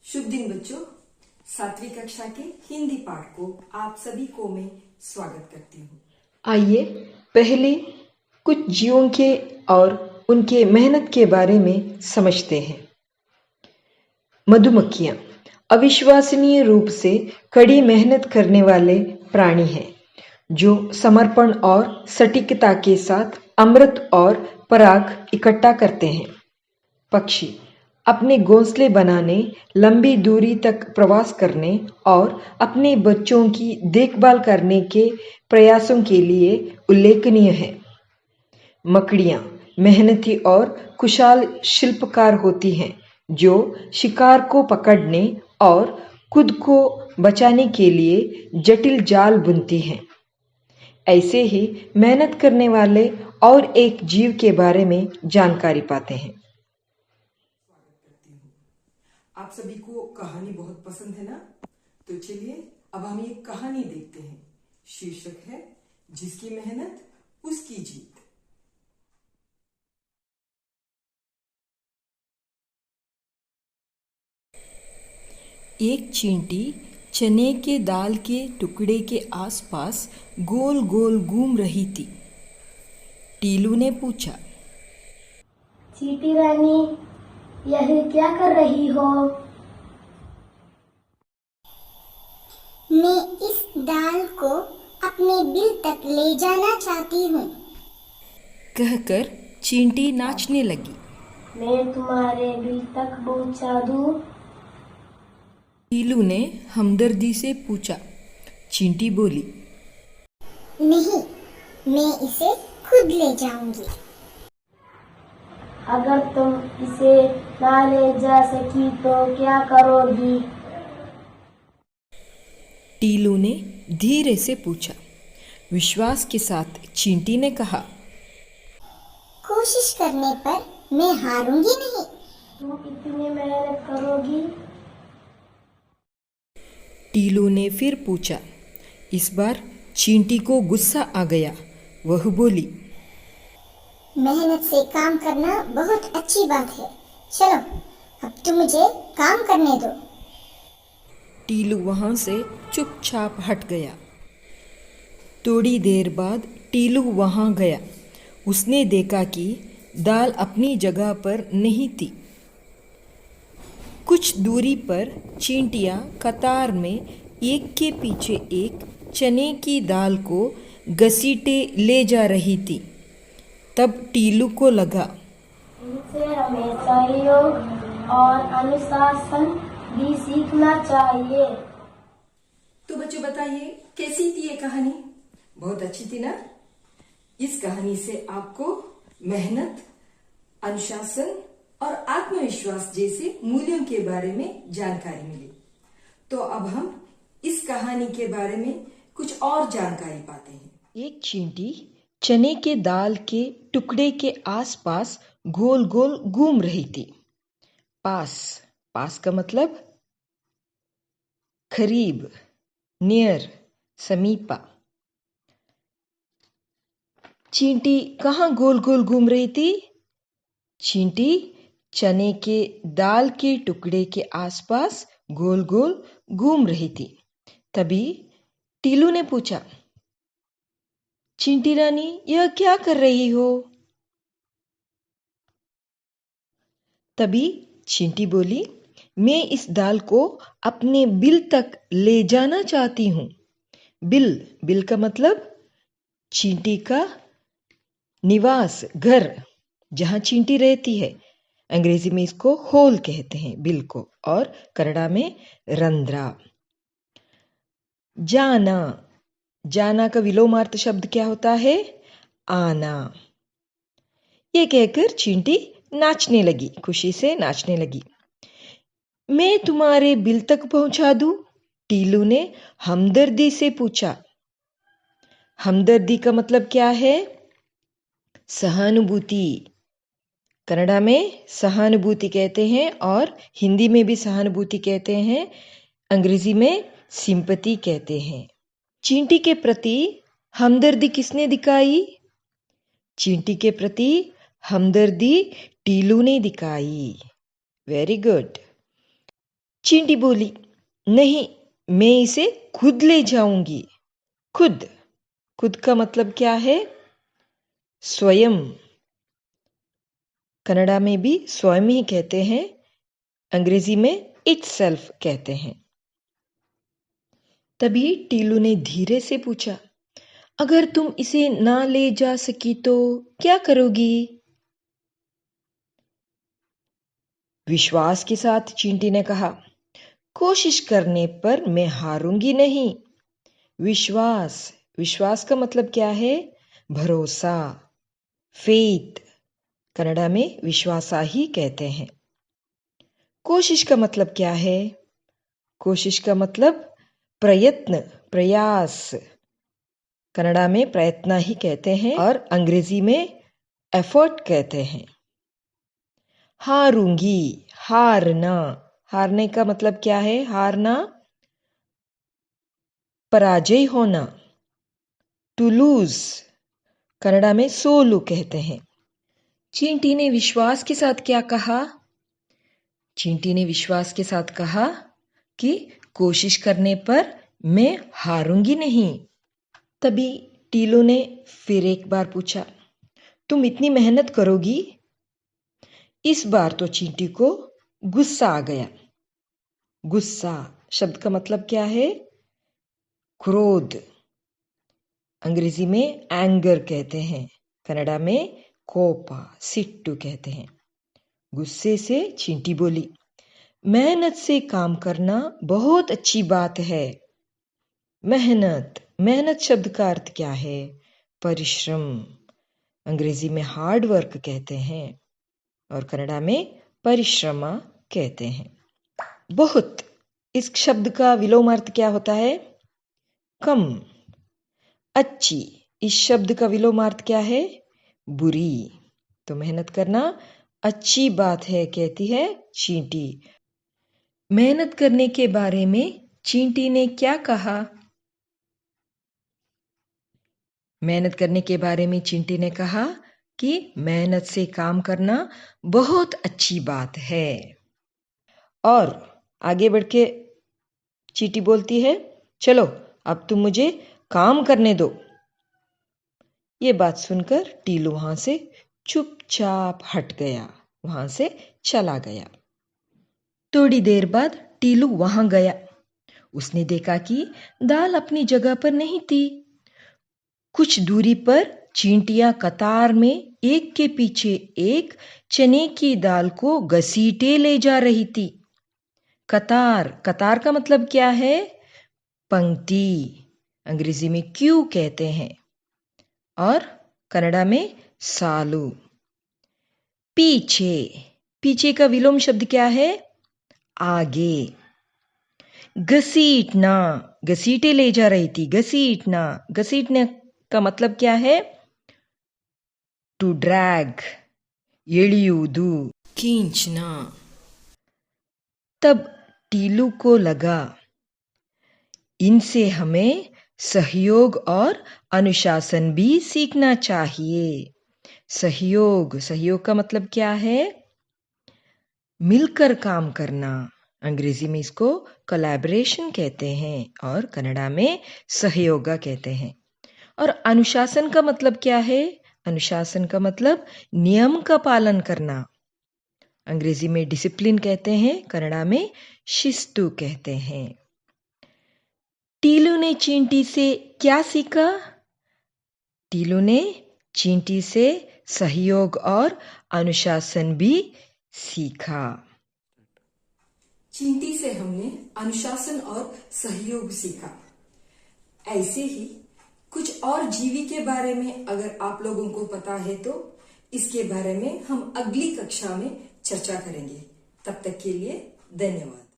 शुभ दिन बच्चों। 7वीं कक्षा के हिंदी पाठ को आप सभी को मैं स्वागत करती हूँ। आइए पहले कुछ जीवों के और उनके मेहनत के बारे में समझते हैं। मधुमक्खियाँ अविश्वसनीय रूप से कड़ी मेहनत करने वाले प्राणी हैं जो समर्पण और सटीकता के साथ अमृत और पराग इकट्ठा करते हैं। पक्षी अपने घोंसले बनाने, लंबी दूरी तक प्रवास करने और अपने बच्चों की देखभाल करने के प्रयासों के लिए उल्लेखनीय है। मकड़ियाँ मेहनती और कुशल शिल्पकार होती हैं जो शिकार को पकड़ने और खुद को बचाने के लिए जटिल जाल बुनती हैं। ऐसे ही मेहनत करने वाले और एक जीव के बारे में जानकारी पाते हैं। आप सभी को कहानी बहुत पसंद है ना? तो चलिए अब हम एक कहानी देखते हैं। शीर्षक है जिसकी मेहनत उसकी जीत। एक चींटी चने के दाल के टुकड़े के आसपास गोल गोल घूम रही थी। टीलू ने पूछा, चींटी रानी, यह क्या कर रही हो? मैं इस दाल को अपने बिल तक ले जाना चाहती हूँ। कहकर चींटी नाचने लगी। मैं तुम्हारे बिल तक पहुँचा दूँ? टीलू ने हमदर्दी से पूछा। चींटी बोली, नहीं, मैं इसे खुद ले जाऊंगी। अगर तुम इसे ना ले जा सकी तो क्या करोगी? टीलू ने धीरे से पूछा। विश्वास के साथ चींटी ने कहा, कोशिश करने पर मैं हारूंगी नहीं। तुम इतनी मेहनत करोगी? टीलू ने फिर पूछा। इस बार चींटी को गुस्सा आ गया। वह बोली, मेहनत से काम करना बहुत अच्छी बात है। चलो, अब तुम मुझे काम करने दो। टीलू वहां से चुपचाप हट गया। थोड़ी देर बाद टीलू वहां गया। उसने देखा कि दाल अपनी जगह पर नहीं थी। कुछ दूरी पर चींटियां कतार में एक के पीछे एक चने की दाल को घसीटे ले जा रही थी। तब टीलू को लगा, इनसे हमें सहयोग और अनुशासन भी सीखना चाहिए। तो बच्चों बताइए कैसी थी ये कहानी? बहुत अच्छी थी ना? इस कहानी से आपको मेहनत, अनुशासन और आत्मविश्वास जैसे मूल्यों के बारे में जानकारी मिली। तो अब हम इस कहानी के बारे में कुछ और जानकारी पाते हैं। एक चींटी चने के दाल के टुकड़े के आसपास गोल गोल घूम रही थी। पास का मतलब करीब, नियर, समीपा। चींटी कहाँ गोल गोल घूम रही थी? चींटी चने के दाल के टुकड़े के आसपास गोल गोल घूम रही थी। तभी टीलू ने पूछा, चींटी रानी, यह क्या कर रही हो? तभी चींटी बोली, मैं इस दाल को अपने बिल तक ले जाना चाहती हूँ। बिल का मतलब चींटी का निवास, घर, जहाँ चींटी रहती है। अंग्रेजी में इसको होल कहते हैं, बिल को, और कन्नड़ा में रंध्रा। जाना का विलोमार्थ शब्द क्या होता है? आना। ये कहकर चींटी नाचने लगी, खुशी से नाचने लगी। मैं तुम्हारे बिल तक पहुंचा दूं? टीलू ने हमदर्दी से पूछा। हमदर्दी का मतलब क्या है? सहानुभूति। कन्नड़ा में सहानुभूति कहते हैं और हिंदी में भी सहानुभूति कहते हैं। अंग्रेजी में सिंपैथी कहते हैं। चींटी के प्रति हमदर्दी किसने दिखाई? चींटी के प्रति हमदर्दी टीलू ने दिखाई। Very good. चींटी बोली, नहीं, मैं इसे खुद ले जाऊंगी। खुद, खुद का मतलब क्या है? स्वयं। कन्नड़ा में भी स्वयं ही कहते हैं, अंग्रेजी में itself कहते हैं। तभी टीलू ने धीरे से पूछा, अगर तुम इसे ना ले जा सकी तो क्या करोगी? विश्वास के साथ चींटी ने कहा, कोशिश करने पर मैं हारूंगी नहीं। विश्वास, विश्वास का मतलब क्या है? भरोसा, फेथ। कन्नड़ा में विश्वासा ही कहते हैं। कोशिश का मतलब क्या है? कोशिश का मतलब प्रयत्न, प्रयास। कन्नड़ा में प्रयत्न ही कहते हैं और अंग्रेजी में एफर्ट कहते हैं। हारूंगी, हारना, हारने का मतलब क्या है? हारना, पराजय होना। टू लूज, कन्नड़ा में सोलू कहते हैं। चींटी ने विश्वास के साथ क्या कहा? चींटी ने विश्वास के साथ कहा कि कोशिश करने पर मैं हारूंगी नहीं। तभी टीलू ने फिर एक बार पूछा, तुम इतनी मेहनत करोगी? इस बार तो चींटी को गुस्सा आ गया। गुस्सा शब्द का मतलब क्या है? क्रोध। अंग्रेजी में एंगर कहते हैं, कन्नड़ा में कोपा, सिट्टू कहते हैं। गुस्से से चींटी बोली, मेहनत से काम करना बहुत अच्छी बात है। मेहनत, मेहनत शब्द का अर्थ क्या है? परिश्रम। अंग्रेजी में हार्ड वर्क कहते हैं और कन्नड़ा में परिश्रमा कहते हैं। बहुत, इस शब्द का विलोम अर्थ क्या होता है? कम। अच्छी, इस शब्द का विलोम अर्थ क्या है? बुरी। तो मेहनत करना अच्छी बात है, कहती है चींटी। मेहनत करने के बारे में चींटी ने क्या कहा? मेहनत करने के बारे में चींटी ने कहा कि मेहनत से काम करना बहुत अच्छी बात है। और आगे बढ़ के चींटी बोलती है, चलो अब तुम मुझे काम करने दो। ये बात सुनकर टीलू वहां से चुपचाप हट गया, वहां से चला गया। थोड़ी देर बाद टीलू वहां गया। उसने देखा कि दाल अपनी जगह पर नहीं थी। कुछ दूरी पर चींटियां कतार में एक के पीछे एक चने की दाल को घसीटे ले जा रही थी। कतार, कतार का मतलब क्या है? पंक्ति। अंग्रेजी में क्यू कहते हैं और कन्नड़ा में सालू। पीछे, पीछे का विलोम शब्द क्या है? आगे। घसीटना, घसीटे ले जा रही थी। घसीटना, घसीटने का मतलब क्या है? टू ड्रैग, एळियुವುದು, खींचना। तब टीलू को लगा, इनसे हमें सहयोग और अनुशासन भी सीखना चाहिए। सहयोग, सहयोग का मतलब क्या है? मिलकर काम करना। अंग्रेजी में इसको कोलैबोरेशन कहते हैं और कन्नड़ा में सहयोगा कहते हैं। और अनुशासन का मतलब क्या है? अनुशासन का मतलब नियम का पालन करना। अंग्रेजी में डिसिप्लिन कहते हैं, कन्नड़ा में शिस्तु कहते हैं। टीलू ने चींटी से क्या सीखा? टीलू ने चींटी से सहयोग और अनुशासन भी सीखा। चींटी से हमने अनुशासन और सहयोग सीखा। ऐसे ही कुछ और जीवी के बारे में अगर आप लोगों को पता है तो इसके बारे में हम अगली कक्षा में चर्चा करेंगे। तब तक के लिए धन्यवाद।